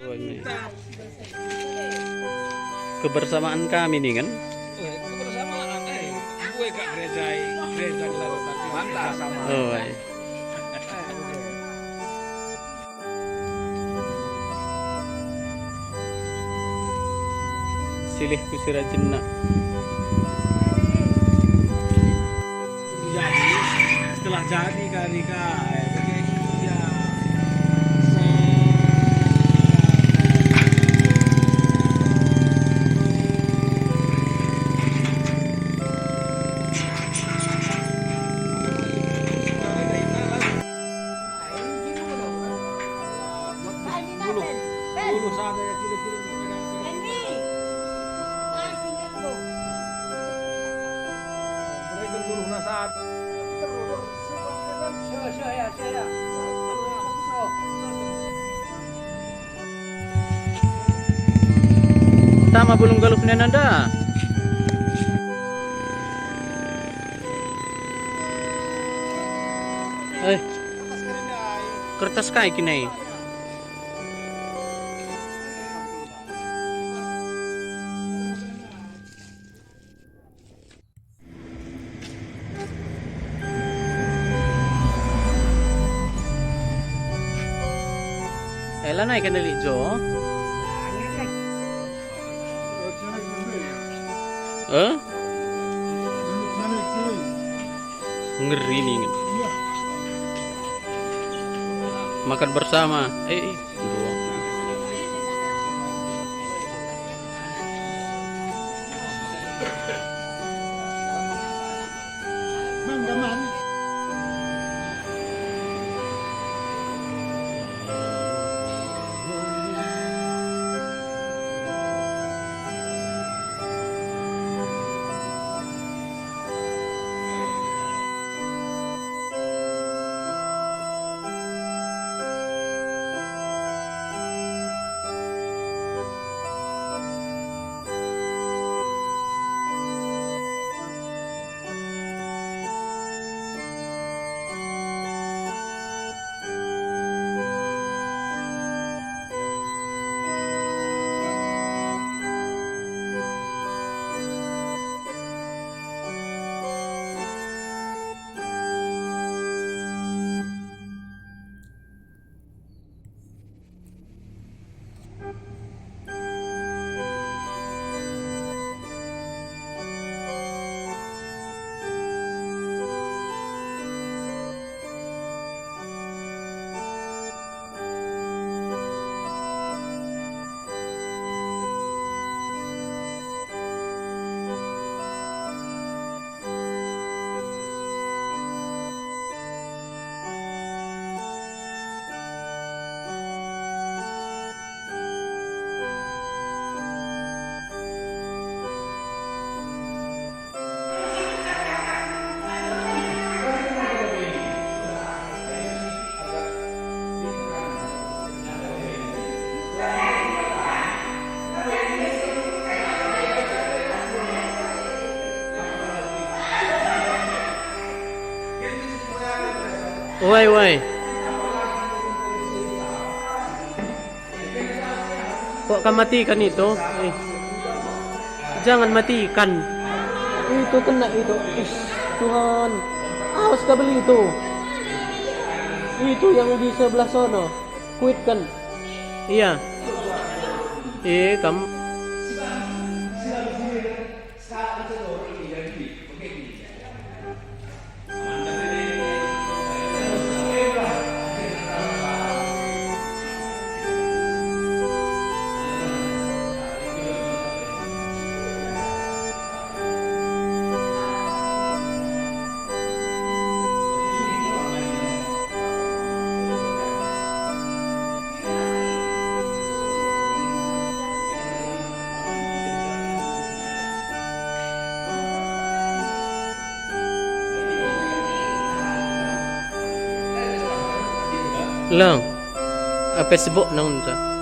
Oh, ini. Kebersamaan kami nih kan. Kebersamaan gue gak gereja gelar tapi mantap sama. Oh, silih kusirajinna. Jadi setelah jadi kali ya. Dulu sana ya kira-kira mereka dulu nasaat. Tama bulong galuk na nanda. Kertas kai kinai. Ela naik kan dali Jo. Ngeri nih. Makan bersama. Dua. Woi. Kok kamu matikan itu? Jangan matikan. Itu kena itu. Tuhan. Awas gak beli itu. Itu yang di sebelah sono. Quit kan? Iya. Kamu. Lang, Facebook nang sa.